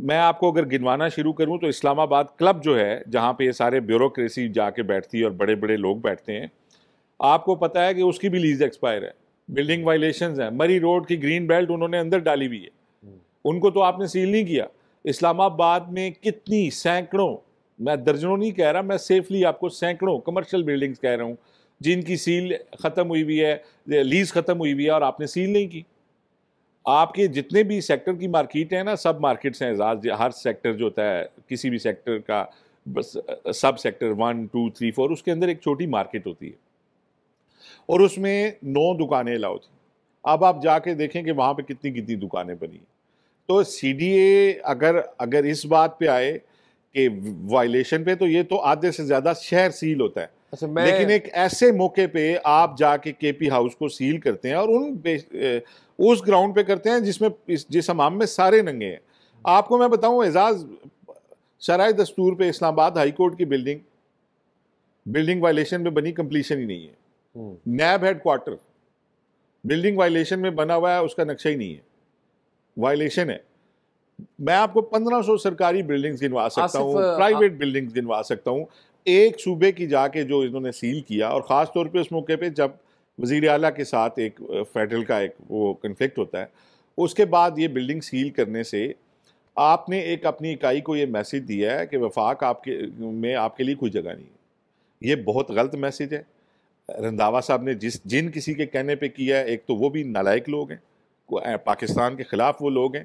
میں آپ کو اگر گنوانا شروع کروں تو اسلام آباد کلب جو ہے جہاں پہ یہ سارے بیوروکریسی جا کے بیٹھتی ہے اور بڑے بڑے لوگ بیٹھتے ہیں، آپ کو پتہ ہے کہ اس کی بھی لیز ایکسپائر ہے، بلڈنگ وائلیشنز ہیں، مری روڈ کی گرین بیلٹ انہوں نے اندر ڈالی ہوئی ہے، ان کو تو آپ نے سیل نہیں کیا۔ اسلام آباد میں کتنی سینکڑوں، میں درجنوں نہیں کہہ رہا، میں سیفلی آپ کو سینکڑوں کمرشل بلڈنگز کہہ رہا ہوں جن کی سیل ختم ہوئی ہوئی ہے، لیز ختم ہوئی ہوئی ہے اور آپ نے سیل نہیں کی۔ آپ کے جتنے بھی سیکٹر کی مارکیٹ ہیں نا، سب مارکیٹس ہیں اعزاز، ہر سیکٹر جو ہوتا ہے کسی بھی سیکٹر کا سب سیکٹر 1 2 3 4 اس کے اندر ایک چھوٹی مارکیٹ ہوتی ہے اور اس میں 9 دکانیں الاؤ تھیں۔ اب آپ جا کے دیکھیں کہ وہاں پہ کتنی کتنی دکانیں بنی ہیں۔ تو سی ڈی اے اگر اس بات پہ آئے کہ وائلیشن پہ، تو یہ تو آدھے سے زیادہ شہر سیل ہوتا ہے، لیکن ایک ایسے موقع پہ آپ جا کے کے پی ہاؤس کو سیل کرتے ہیں اور اس گراؤنڈ پہ کرتے ہیں جس حمام میں سارے ننگے ہیں۔ آپ کو میں بتاؤں اعزاز، شرائع دستور پہ اسلام آباد ہائی کورٹ کی بلڈنگ وائلیشن میں بنی، کمپلیشن ہی نہیں ہے۔ NAB headquarter building violation میں بنا ہوا ہے، اس کا نقشہ ہی نہیں ہے، وائلیشن ہے۔ میں آپ کو 1500 سرکاری بلڈنگز گنوا سکتا ہوں، پرائیویٹ بلڈنگز گنوا سکتا ہوں، ایک صوبے کی جا کے جو انہوں نے سیل کیا، اور خاص طور پہ اس موقع پہ جب وزیر اعلیٰ کے ساتھ ایک فیڈرل کا ایک وہ کنفلکٹ ہوتا ہے، اس کے بعد یہ بلڈنگ سیل کرنے سے آپ نے ایک اپنی اکائی کو یہ میسج دیا ہے کہ وفاق آپ کے لیے کوئی جگہ نہیں ہے۔ یہ بہت غلط میسج ہے۔ رنداوا صاحب نے جن کسی کے کہنے پہ کیا ہے، ایک تو وہ بھی نالائق لوگ ہیں، پاکستان کے خلاف وہ لوگ ہیں،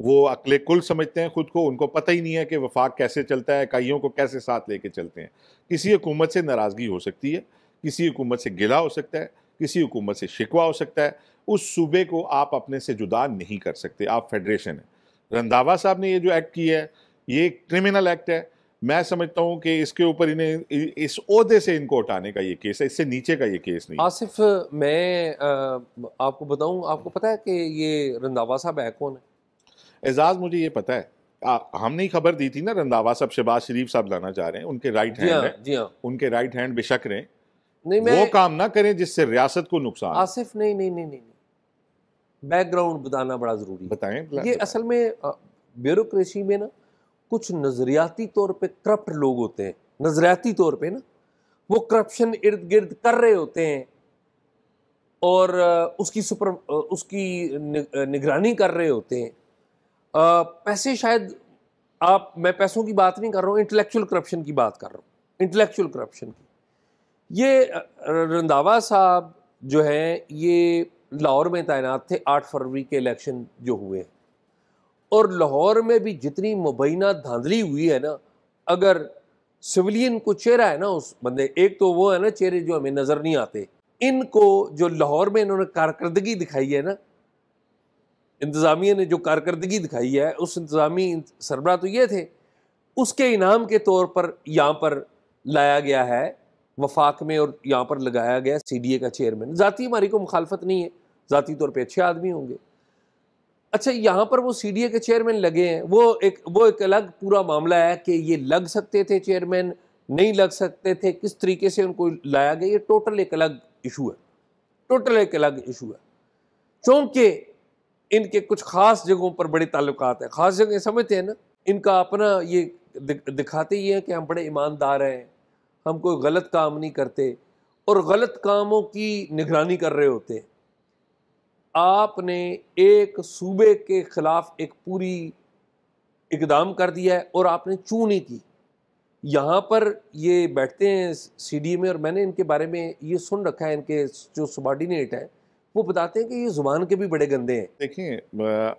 وہ عقل کل سمجھتے ہیں خود کو، ان کو پتہ ہی نہیں ہے کہ وفاق کیسے چلتا ہے، اکائیوں کو کیسے ساتھ لے کے چلتے ہیں۔ کسی حکومت سے ناراضگی ہو سکتی ہے، کسی حکومت سے گلہ ہو سکتا ہے، کسی حکومت سے شکوہ ہو سکتا ہے، اس صوبے کو آپ اپنے سے جدا نہیں کر سکتے، آپ فیڈریشن ہیں۔ رنداوا صاحب نے یہ جو ایکٹ کیا ہے، یہ کرمنل ایکٹ ہے۔ میں سمجھتا ہوں کہ اس کے اوپر انہیں اس عہدے سے ان کو اٹھانے کا یہ کیس ہے، اس سے نیچے کا یہ کیس نہیں۔ آصف، میں آپ کو بتاؤں، آپ کو پتہ ہے کہ یہ رنداوا صاحب ہے کون ہے؟ اعزاز مجھے یہ پتہ ہے، ہم نے خبر دی تھی نا، رنداوا صاحب شہباز شریف صاحب لانا چاہ رہے ہیں، ان کے رائٹ ہینڈ ہیں، جی ہاں، ان کے رائٹ ہینڈ بے شک رہیں، نہیں وہ کام نہ کریں جس سے ریاست کو نقصان۔ آصف نہیں، بیک گراؤنڈ بتانا بڑا ضروری ہے۔ بتائیں۔ یہ اصل میں بیوروکریسی میں نا کچھ نظریاتی طور پہ کرپٹ لوگ ہوتے ہیں، نظریاتی طور پہ نا وہ کرپشن ارد گرد کر رہے ہوتے ہیں اور اس کی نگرانی کر رہے ہوتے ہیں۔ پیسے شاید میں پیسوں کی بات نہیں کر رہا ہوں، انٹلیکچوئل کرپشن کی بات کر رہا ہوں، انٹلیکچوئل کرپشن کی۔ یہ رنداوا صاحب جو ہیں یہ لاہور میں تعینات تھے 8 فروری کے الیکشن جو ہوئے ہیں، اور لاہور میں بھی جتنی مبینہ دھاندلی ہوئی ہے نا، اگر سویلین کو چہرہ ہے نا اس بندے، ایک تو وہ ہے نا چہرے جو ہمیں نظر نہیں آتے، ان کو جو لاہور میں انہوں نے کارکردگی دکھائی ہے نا، انتظامیہ نے جو کارکردگی دکھائی ہے، اس انتظامی سربراہ تو یہ تھے، اس کے انعام کے طور پر یہاں پر لایا گیا ہے وفاق میں، اور یہاں پر لگایا گیا سی ڈی اے کا چیئرمین۔ ذاتی ہماری کو مخالفت نہیں ہے، ذاتی طور پہ اچھے آدمی ہوں گے۔ اچھا، یہاں پر وہ سی ڈی اے کے چیئرمین لگے ہیں، وہ ایک الگ پورا معاملہ ہے کہ یہ لگ سکتے تھے چیئرمین، نہیں لگ سکتے تھے، کس طریقے سے ان کو لایا گیا، یہ ٹوٹل ایک الگ ایشو ہے، ٹوٹل ایک الگ ایشو ہے۔ چونکہ ان کے کچھ خاص جگہوں پر بڑے تعلقات ہیں، خاص جگہیں سمجھتے ہیں نا، ان کا اپنا یہ دکھاتے ہی ہیں کہ ہم بڑے ایماندار ہیں، ہم کوئی غلط کام نہیں کرتے، اور غلط کاموں کی نگرانی کر رہے ہوتے ہیں۔ آپ نے ایک صوبے کے خلاف ایک پوری اقدام کر دیا ہے اور آپ نے چوں نہیں کی۔ یہاں پر یہ بیٹھتے ہیں سی ڈی اے میں، اور میں نے ان کے بارے میں یہ سن رکھا ہے، ان کے جو سبارڈینیٹ ہیں وہ بتاتے ہیں کہ یہ زبان کے بھی بڑے گندے ہیں۔ دیکھیں،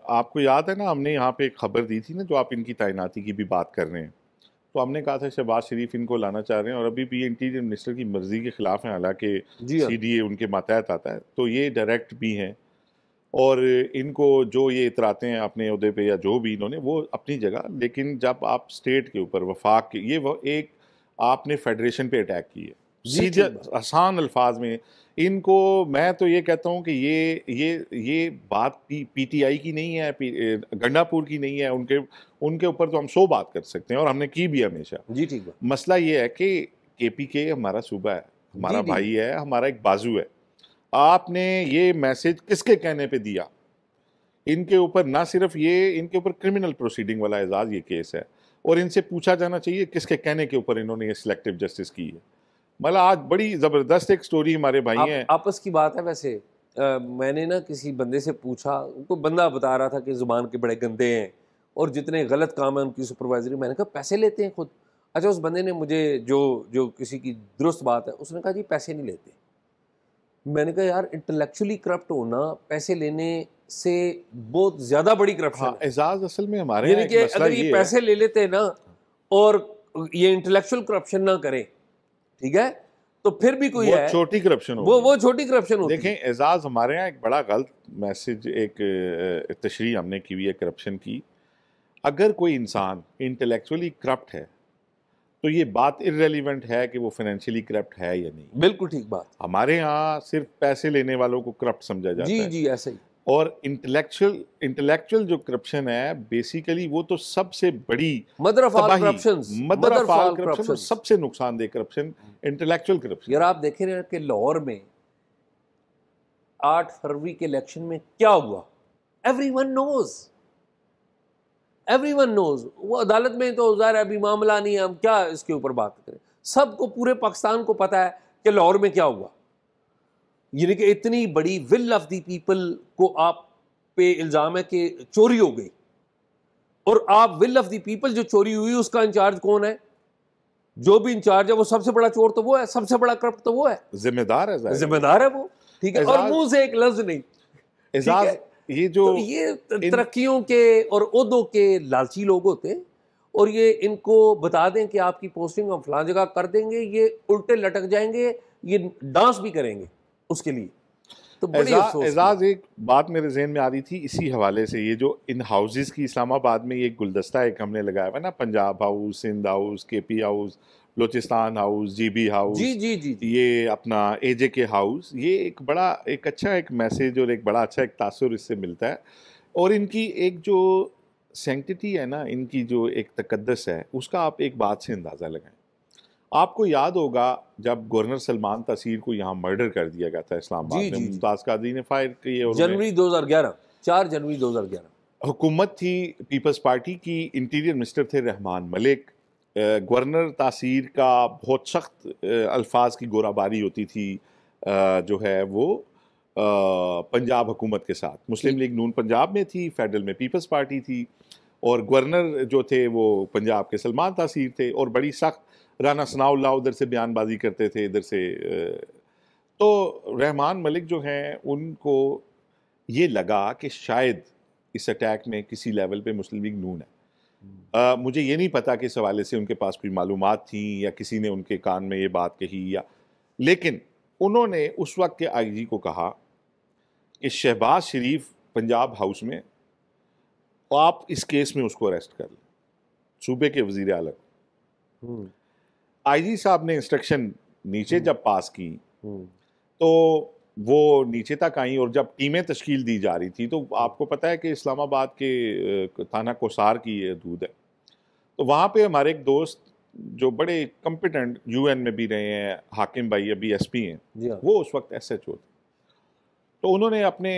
آپ کو یاد ہے نا، ہم نے یہاں پہ ایک خبر دی تھی نا، جو آپ ان کی تعیناتی کی بھی بات کر رہے ہیں، تو ہم نے کہا تھا شہباز شریف ان کو لانا چاہ رہے ہیں، اور ابھی بھی انٹیریئر منسٹر کی مرضی کے خلاف ہیں، حالانکہ سی ڈی اے ان کے ماتحت آتا ہے، تو یہ ڈائریکٹ بھی ہیں، اور ان کو جو یہ اتراتے ہیں اپنے عہدے پہ یا جو بھی انہوں نے، وہ اپنی جگہ، لیکن جب آپ اسٹیٹ کے اوپر وفاق کے، یہ وہ ایک آپ نے فیڈریشن پہ اٹیک کی ہے سیدھے آسان الفاظ میں۔ ان کو میں تو یہ کہتا ہوں کہ یہ بات پی ٹی آئی کی نہیں ہے، گنڈا پور کی نہیں ہے، ان کے اوپر تو ہم 100 بات کر سکتے ہیں، اور ہم نے کی بھی ہمیشہ۔ جی ٹھیک ہے۔ مسئلہ یہ ہے کہ کے پی کے ہمارا صوبہ ہے، ہمارا بھائی ہے، ہمارا ایک بازو ہے۔ آپ نے یہ میسج کس کے کہنے پہ دیا ان کے اوپر نہ صرف یہ، ان کے اوپر کرمنل پروسیڈنگ والا اعزاز یہ کیس ہے، اور ان سے پوچھا جانا چاہیے کس کے کہنے کے اوپر انہوں نے یہ سلیکٹیو جسٹس کی ہے. مطلب آج بڑی زبردست ایک سٹوری ہمارے بھائی ہیں. آپس کی بات ہے. ویسے میں نے نا کسی بندے سے پوچھا، کوئی بندہ بتا رہا تھا کہ زبان کے بڑے گندے ہیں اور جتنے غلط کام ہیں ان کی سپروائزری. میں نے کہا پیسے لیتے ہیں خود؟ اچھا اس بندے نے مجھے جو کسی کی درست بات ہے اس نے کہا جی پیسے نہیں لیتے. میں نے کہا یار انٹلیکچولی کرپٹ ہونا پیسے لینے سے بہت زیادہ بڑی کرپشن ہاں ہے. اعزاز اصل میں ہمارے یعنی یہاں کہ ایک مسئلہ اگر یہ یہ پیسے لے لیتے نا اور یہ انٹلیکچوئل کرپشن نہ کریں، ٹھیک ہے، تو پھر بھی کوئی وہ ہے چھوٹی کرپشن ہوگی. وہ چھوٹی کرپشن ہوتی ہے. دیکھیں اعزاز، ہمارے یہاں ایک بڑا غلط میسج، ایک تشریح ہم نے کی ہوئی ہے کرپشن کی. اگر کوئی انسان انٹلیکچولی کرپٹ ہے تو یہ بات ارریلیونٹ ہے کہ وہ فائنینشلی کرپٹ ہے یا نہیں. بالکل ٹھیک بات. ہمارے ہاں صرف پیسے لینے والوں کو کرپٹ سمجھا جاتا جی ہے. جی ایسا ہی. اور انٹلیکچوئل جو کرپشن ہے بیسیکلی وہ تو سب سے بڑی مدر آف آل تباہی، کرپشنز، مدر آف آل کرپشن، اور کرپشنز. سب سے نقصان دہ کرپشن انٹلیکچوئل کرپشن. یار آپ دیکھیں نا کہ لاہور میں 8 فروری کے الیکشن میں کیا ہوا، ایوری ون نوز. وہ عدالت میں تو ظاہر ہے ابھی معاملہ نہیں ہے، ہم کیا اس کے اوپر بات کریں. سب کو، پورے پاکستان کو پتا ہے کہ لاہور میں کیا ہوا. یعنی کہ اتنی بڑی ول آف دی پیپل کو آپ پہ الزام ہے کہ چوری ہو گئی، اور آپ ول آف دی پیپل جو چوری ہوئی اس کا انچارج کون ہے؟ جو بھی انچارج ہے وہ سب سے بڑا چور تو وہ ہے، سب سے بڑا کرپٹ تو وہ ہے، ذمہ دار ہے. ذمہ دار ہے وہ. ٹھیک ہے، اور منہ سے ایک لفظ نہیں. اعزاز یہ جو یہ ترقیوں کے اور عہدوں کے لالچی لوگ ہوتے ہیں، اور یہ ان کو بتا دیں کہ آپ کی پوسٹنگ ہم فلاں جگہ کر دیں گے، یہ الٹے لٹک جائیں گے، یہ ڈانس بھی کریں گے اس کے لیے. تو بڑی افسوس. اعزاز ایک بات میرے ذہن میں آ رہی تھی اسی حوالے سے، یہ جو ان ہاؤسز کی اسلام آباد میں یہ گلدستہ ایک ہم نے لگایا ہوا نا، Punjab house, Sindh house, K P house, Balochistan house, G B house, جی یہ اپنا اے جے کے ہاؤس، یہ ایک اچھا ایک میسج اور ایک بڑا اچھا ایک تاثر اس سے ملتا ہے. اور ان کی ایک جو سینکٹیٹی ہے نا، ان کی جو ایک تقدس ہے، اس کا آپ ایک بات سے اندازہ لگائیں. آپ کو یاد ہوگا جب گورنر سلمان تاثیر کو یہاں مرڈر کر دیا گیا تھا اسلام آباد میں، ممتاز قادری نے فائر کیے، اور جنوری 2011، 4 جنوری 2011 حکومت تھی پیپلز پارٹی کی، انٹیریئر منسٹر تھے رحمان ملک. گورنر تاثیر کا بہت سخت الفاظ کی گورا باری ہوتی تھی جو ہے وہ پنجاب حکومت کے ساتھ. مسلم لیگ نون پنجاب میں تھی، فیڈرل میں پیپلز پارٹی تھی، اور گورنر جو تھے وہ پنجاب کے سلمان تاثیر تھے، اور بڑی سخت رانا ثناء اللہ ادھر سے بیان بازی کرتے تھے ادھر سے. تو رحمان ملک جو ہیں ان کو یہ لگا کہ شاید اس اٹیک میں کسی لیول پہ مسلم لیگ نون ہے. مجھے یہ نہیں پتا کہ اس حوالے سے ان کے پاس کوئی معلومات تھیں یا کسی نے ان کے کان میں یہ بات کہی، یا لیکن انہوں نے اس وقت کے آئی جی کو کہا کہ شہباز شریف پنجاب ہاؤس میں، آپ اس کیس میں اس کو اریسٹ کر لیں، صوبے کے وزیر اعلیٰ. آئی جی صاحب نے انسٹرکشن نیچے جب پاس کی تو وہ نیچے تک آئیں، اور جب ٹیمیں تشکیل دی جا رہی تھی تو آپ کو پتہ ہے کہ اسلام آباد کے تھانہ کوسار کی یہ حدود ہے، تو وہاں پہ ہمارے ایک دوست جو بڑے کمپیٹنٹ یو این میں بھی رہے ہیں، حاکم بھائی ابھی ایس پی ہیں، وہ اس وقت ایس ایچ او تھے. تو انہوں نے اپنے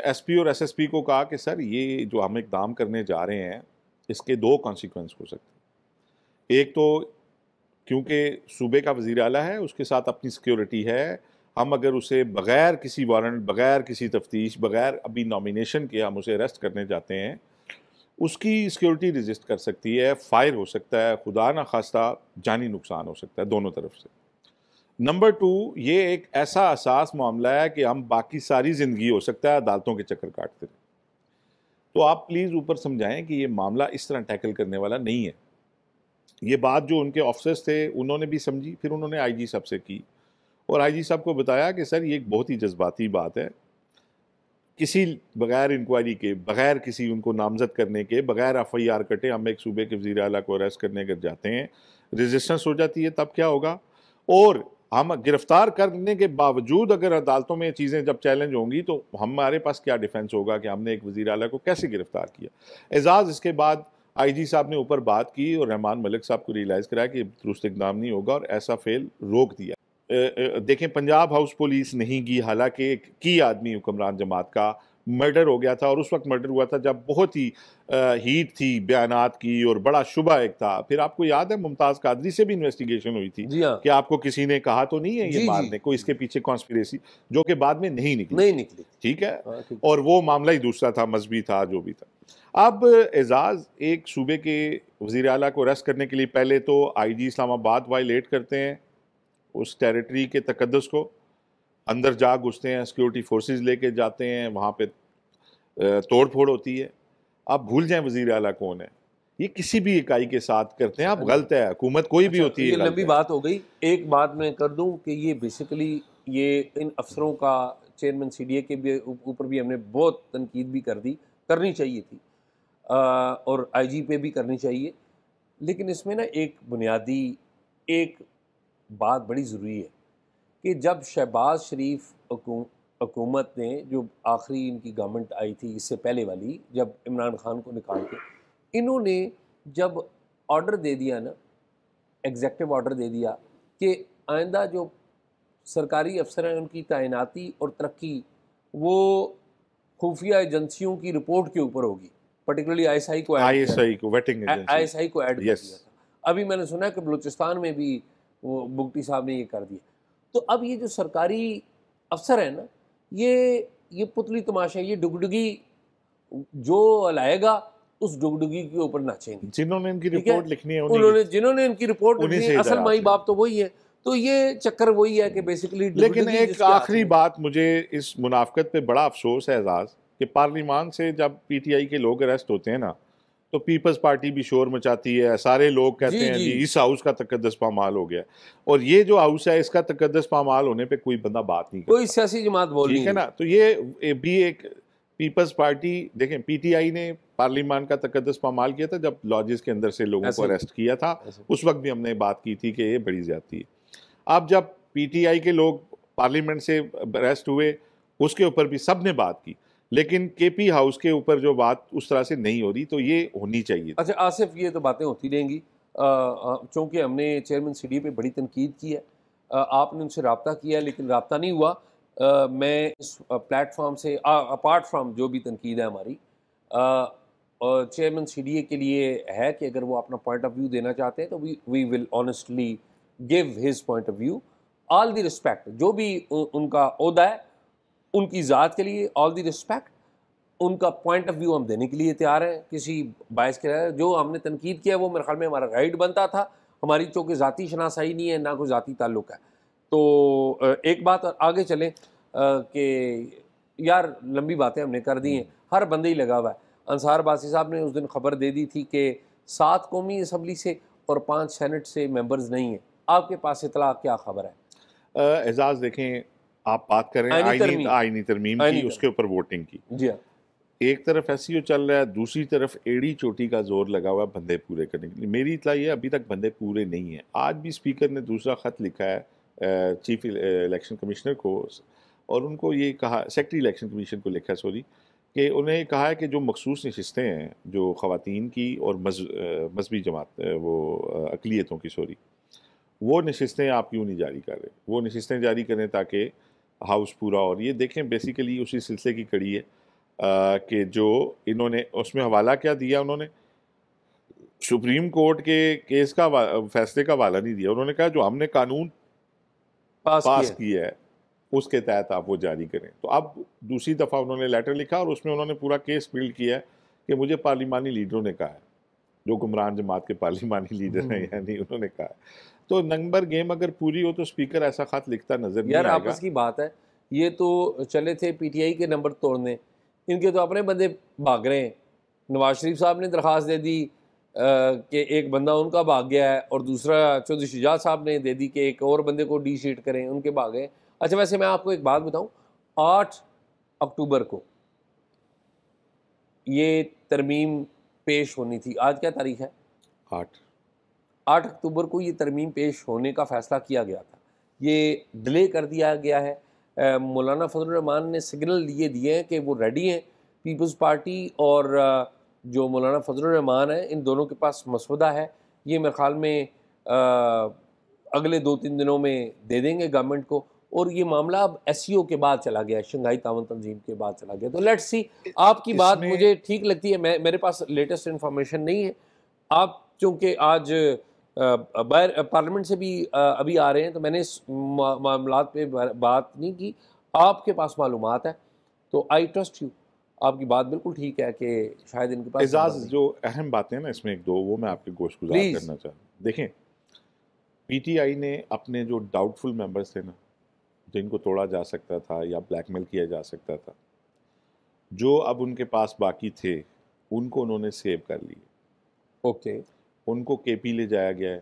ایس پی اور ایس ایس پی کو کہا کہ سر یہ جو ہم اقدام کرنے جا رہے ہیں اس کے 2 کانسیکوینس ہو سکتے ہیں. ایک تو کیونکہ صوبے کا وزیر اعلیٰ ہے، اس کے ساتھ اپنی سیکیورٹی ہے، ہم اگر اسے بغیر کسی وارنٹ، بغیر کسی تفتیش، بغیر ابھی نامینیشن کے ہم اسے اریسٹ کرنے جاتے ہیں، اس کی سیکیورٹی رجسٹ کر سکتی ہے، فائر ہو سکتا ہے، خدا نہ خواستہ جانی نقصان ہو سکتا ہے دونوں طرف سے. نمبر 2، یہ ایک ایسا اساس معاملہ ہے کہ ہم باقی ساری زندگی ہو سکتا ہے عدالتوں کے چکر کاٹتے رہیں. تو آپ پلیز اوپر سمجھائیں کہ یہ معاملہ اس طرح ٹیکل کرنے والا نہیں ہے. یہ بات جو ان کے آفیسرز تھے انہوں نے بھی سمجھی، پھر انہوں نے آئی جی صاحب سے کی، اور آئی جی صاحب کو بتایا کہ سر یہ ایک بہت ہی جذباتی بات ہے، کسی بغیر انکوائری کے، بغیر کسی ان کو نامزد کرنے کے، بغیر ایف آئی آر کٹے ہم ایک صوبے کے وزیر اعلیٰ کو اریسٹ کرنے اگر جاتے ہیں، ریزسٹنس ہو جاتی ہے تب کیا ہوگا، اور ہم گرفتار کرنے کے باوجود اگر عدالتوں میں چیزیں جب چیلنج ہوں گی تو ہمارے پاس کیا ڈیفنس ہوگا کہ ہم نے ایک وزیر اعلیٰ کو کیسے گرفتار کیا. اعزاز اس کے بعد آئی جی صاحب نے اوپر بات کی اور رحمان ملک صاحب کو ریئلائز کرایا کہ درست اقدام نہیں ہوگا اور ایسا فیل روک دیا. دیکھیں پنجاب ہاؤس پولیس نہیں کی، حالانکہ کی آدمی حکمران جماعت کا مرڈر ہو گیا تھا, اور اس وقت مرڈر ہوا تھا جب بہت ہی ہیٹ تھی بیانات کی اور بڑا شبہ ایک تھا. پھر آپ کو یاد ہے ممتاز قادری سے بھی انویسٹیگیشن ہوئی تھی جی ہاں کہ آپ کو کسی نے کہا تو نہیں ہے یہ مارنے کو, اس کے پیچھے کانسپریسی, جو کہ بعد میں نہیں نکلی. ٹھیک ہے, اور وہ معاملہ ہی دوسرا تھا, مذہبی تھا, جو بھی تھا. اب اعزاز ایک صوبے کے وزیر اعلیٰ کو اریسٹ کرنے کے لیے پہلے تو آئی جی اسلام آباد وائلیٹ کرتے ہیں اس ٹیریٹری کے تقدس کو, اندر جا گھستے ہیں, سیکیورٹی فورسز لے کے جاتے ہیں, وہاں پہ توڑ پھوڑ ہوتی ہے. آپ بھول جائیں وزیر اعلیٰ کون ہے, یہ کسی بھی اکائی کے ساتھ کرتے ہیں آپ, غلط ہے. حکومت کوئی بھی ہوتی ہے, یہ لمبی بات ہو گئی. ایک بات میں کر دوں کہ یہ بیسیکلی یہ ان افسروں کا چیئرمین سی ڈی اے کے بھی اوپر بھی ہم نے بہت تنقید بھی کر دی, کرنی چاہیے تھی, اور آئی جی پہ بھی کرنی چاہیے. لیکن اس میں نا ایک بنیادی ایک بات بڑی ضروری ہے کہ جب شہباز شریف حکومت نے, جو آخری ان کی گورنمنٹ آئی تھی اس سے پہلے والی, جب عمران خان کو نکال کے انہوں نے جب آرڈر دے دیا نا, ایگزیکٹو آرڈر دے دیا کہ آئندہ جو سرکاری افسر ہیں ان کی تعیناتی اور ترقی وہ خفیہ ایجنسیوں کی رپورٹ کے اوپر ہوگی, پرٹیکولرلی آئی ایس آئی کو ایڈ کر دیا تھا. ابھی میں نے سنا ہے کہ بلوچستان میں بھی وہ بگٹی صاحب نے یہ کر دیا. تو اب یہ جو سرکاری افسر ہیں نا, یہ پتلی تماشا, یہ ڈگڈگی جو لائے گا اس ڈگڈگی کے اوپر ناچیں گے. جنہوں نے ان کی رپورٹ لکھنی ہے, جنہوں نے ان کی رپورٹ لکھنی ہے, اصل مائی باپ تو وہی ہے. تو یہ چکر وہی ہے کہ بیسیکلی. لیکن ایک آخری بات, مجھے اس منافقت پہ بڑا افسوس ہے اعزاز, کہ پارلیمان سے جب پی ٹی آئی کے لوگ اریسٹ ہوتے ہیں نا, تو پیپلز پارٹی بھی شور مچاتی ہے, سارے لوگ کہتے ہیں جی اس ہاؤس کا تقدس پامال ہو گیا, اور یہ جو ہاؤس ہے اس کا تقدس پامال ہونے پہ کوئی بندہ بات نہیں کرتا, کوئی سیاسی جماعت بول نہیں, ٹھیک ہے نا. تو یہ بھی ایک پیپلز پارٹی, دیکھیں پی ٹی آئی نے پارلیمان کا تقدس پامال کیا تھا جب لاجز کے اندر سے لوگوں کو اریسٹ کیا تھا, اس وقت بھی ہم نے بات کی تھی کہ یہ بڑی زیادتی ہے. اب جب پی ٹی آئی کے لوگ پارلیمنٹ سے اریسٹ ہوئے, اس کے اوپر بھی سب نے بات کی, لیکن کے پی ہاؤس کے اوپر جو بات اس طرح سے نہیں ہو رہی, تو یہ ہونی چاہیے. اچھا آصف, یہ تو باتیں ہوتی رہیں گی, چونکہ ہم نے چیئرمین سی ڈی اے پہ بڑی تنقید کی ہے, آپ نے ان سے رابطہ کیا ہے لیکن رابطہ نہیں ہوا. میں اس پلیٹ فارم سے اپارٹ فرام جو بھی تنقید ہے ہماری, چیئرمین سی ڈی اے کے لیے ہے کہ اگر وہ اپنا پوائنٹ آف ویو دینا چاہتے ہیں تو وی ول honestly give his point of view, all the respect, جو بھی ان کا عہدہ ہے ان کی ذات کے لیے all the respect, ان کا پوائنٹ آف ویو ہم دینے کے لیے تیار ہیں کسی باعث کے. جو ہم نے تنقید کیا وہ میرے خیال میں ہمارا رائٹ بنتا تھا, ہماری چونکہ ذاتی شناسائی نہیں ہے, نہ کوئی ذاتی تعلق ہے. تو ایک بات آگے چلیں کہ یار لمبی باتیں ہم نے کر دی ہیں, ہر بندے ہی لگا ہوا ہے. انصار باسی صاحب نے اس دن خبر دے دی تھی کہ 7 قومی اسمبلی سے اور 5 سینٹ سے ممبرز نہیں ہیں. آپ کے پاس اطلاع کیا خبر ہے؟ اعزاز دیکھیں, آپ بات کر رہے ہیں آئینی ترمیم کی, اس کے اوپر ووٹنگ کی. جی ہاں, ایک طرف ایس چل رہا ہے, دوسری طرف ایڑی چوٹی کا زور لگا ہوا ہے بندے پورے کرنے کے لیے. میری اطلاع یہ ابھی تک بندے پورے نہیں ہیں. آج بھی اسپیکر نے دوسرا خط لکھا ہے چیف الیکشن کمشنر کو, اور ان کو یہ کہا, سیکرٹری الیکشن کمیشن کو لکھا سوری, کہ انہیں یہ کہا ہے کہ جو مخصوص نشستیں ہیں جو خواتین کی اور مذہبی جماعت وہ اقلیتوں کی وہ نشستیں آپ کیوں نہیں جاری کر رہے, وہ نشستیں جاری کریں تاکہ ہاؤس پورا. اور یہ دیکھیں بیسیکلی اسی سلسلے کی کڑی ہے کہ جو انہوں نے اس میں حوالہ کیا دیا, انہوں نے سپریم کورٹ کے کیس کا فیصلے کا حوالہ نہیں دیا. انہوں نے کہا جو ہم نے قانون پاس کیا ہے اس کے تحت آپ وہ جاری کریں. تو اب دوسری دفعہ انہوں نے لیٹر لکھا اور اس میں انہوں نے پورا کیس بلڈ کیا ہے کہ مجھے پارلیمانی لیڈروں نے کہا ہے, جو گمران جماعت کے پارلیمانی لیڈر ہیں, یعنی انہوں نے کہا ہے. تو نمبر گیم اگر پوری ہو تو اسپیکر ایسا خط لکھتا نظر نہیں آئے گا. یار آپس کی بات ہے, یہ تو چلے تھے پی ٹی آئی کے نمبر توڑنے, ان کے تو اپنے بندے بھاگ رہے ہیں. نواز شریف صاحب نے درخواست دے دی کہ ایک بندہ ان کا بھاگ گیا ہے, اور دوسرا چودھری شجاعت صاحب نے دے دی کہ ایک اور بندے کو ڈی شیٹ کریں, ان کے بھاگ گئے. اچھا ویسے میں آپ کو ایک بات بتاؤں, 8 اکتوبر کو یہ ترمیم پیش ہونی تھی. آج کیا تاریخ ہے؟ 8 اکتوبر کو یہ ترمیم پیش ہونے کا فیصلہ کیا گیا تھا, یہ ڈیلے کر دیا گیا ہے. مولانا فضل الرحمان نے سگنل یہ دیے ہیں کہ وہ ریڈی ہیں. پیپلز پارٹی اور جو مولانا فضل الرحمان ہیں ان دونوں کے پاس مسودہ ہے, یہ میرے خیال میں اگلے 2-3 دنوں میں دے دیں گے گورنمنٹ کو, اور یہ معاملہ اب ایس سی او کے بعد چلا گیا, شنگھائی تعاون تنظیم کے بعد چلا گیا. تو لیٹس سی, آپ کی بات مجھے ٹھیک لگتی ہے. میرے پاس لیٹسٹ انفارمیشن نہیں ہے. آپ چونکہ آج باہر پارلیمنٹ سے بھی ابھی آ رہے ہیں, تو میں نے اس معاملات پہ بات نہیں کی. آپ کے پاس معلومات ہے تو آئی ٹرسٹ یو. آپ کی بات بالکل ٹھیک ہے کہ شاید ان کے پاس اعزاز جو اہم باتیں ہیں نا اس میں ایک دو وہ میں آپ کے گوشت گزار کرنا چاہتا ہوں. دیکھیں, پی ٹی آئی نے اپنے جو ڈاؤٹ فل ممبرس تھے نا, جن کو توڑا جا سکتا تھا یا بلیک میل کیا جا سکتا تھا, جو اب ان کے پاس باقی تھے ان کو انہوں نے سیو کر لیے. اوکے, ان کو کے پی لے جایا گیا ہے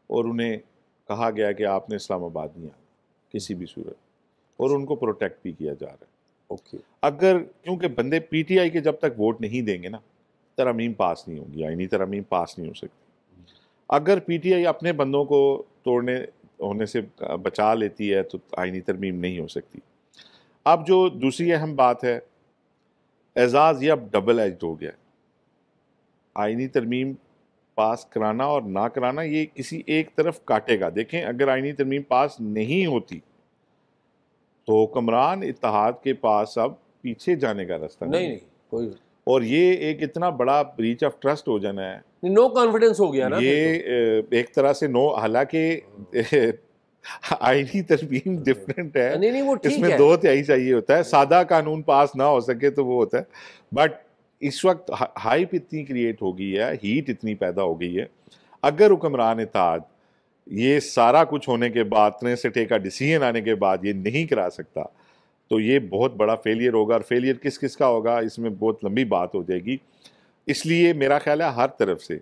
اور انہیں کہا گیا کہ آپ نے اسلام آباد نہیں آنا کسی بھی صورت, اور ان کو پروٹیکٹ بھی کیا جا رہا ہے. اوکے, اگر کیونکہ بندے پی ٹی آئی کے جب تک ووٹ نہیں دیں گے نا, ترامیم پاس نہیں ہوگی, آئینی ترامیم پاس نہیں ہو سکتی. اگر پی ٹی آئی اپنے بندوں کو توڑنے ہونے سے بچا لیتی ہے تو آئینی ترمیم نہیں ہو سکتی. اب جو دوسری اہم بات ہے اعزاز, یہ اب ڈبل ایجڈ ہو گیا. آئینی ترمیم پاس کرانا اور نہ کرانا یہ کسی ایک طرف کاٹے گا. دیکھیں, اگر آئینی ترمیم پاس نہیں ہوتی تو حکمران اتحاد کے پاس اب پیچھے جانے کا راستہ نہیں کوئی, اور یہ ایک اتنا بڑا بریچ آف ٹرسٹ ہو جانا ہے. نو کانفیڈنس ہو گیا نا یہ ایک طرح سے نو, حالانکہ آئینی ترمیم ڈفرینٹ ہے, نہیں وہ اس ٹھیک میں ہے. 2/3 چاہیے ہوتا ہے. سادہ قانون پاس نہ ہو سکے تو وہ ہوتا ہے. بٹ اس وقت ہائپ اتنی کریٹ ہو گئی ہے, ہیٹ اتنی پیدا ہو گئی ہے, اگر حکمران اتحاد یہ سارا کچھ ہونے کے بعد, اتنے سٹے کا ڈیسیژن آنے کے بعد یہ نہیں کرا سکتا تو یہ بہت بڑا فیلئر ہوگا. اور فیلئر کس کس کا ہوگا اس میں بہت لمبی بات ہو جائے گی. اس لیے میرا خیال ہے ہر طرف سے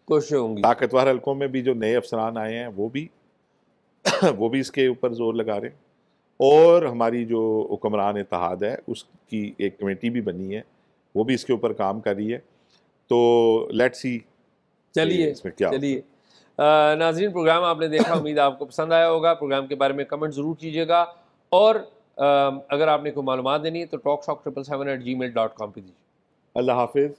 کوشش ہوں گی. طاقتور حلقوں میں بھی جو نئے افسران آئے ہیں وہ بھی اس کے اوپر زور لگا رہے ہیں, اور ہماری جو حکمران اتحاد ہے اس کی ایک کمیٹی بھی بنی ہے, وہ بھی اس کے اوپر کام کر رہی ہے. تو لیٹ سی اس میں کیا. چلیے ناظرین, پروگرام آپ نے دیکھا, امید آپ کو پسند آیا ہوگا. پروگرام کے بارے میں کمنٹ ضرور کیجیے گا, اور اگر آپ نے کوئی معلومات دینی ہے تو talkshock777@gmail.com پہ دیجیے. اللہ حافظ.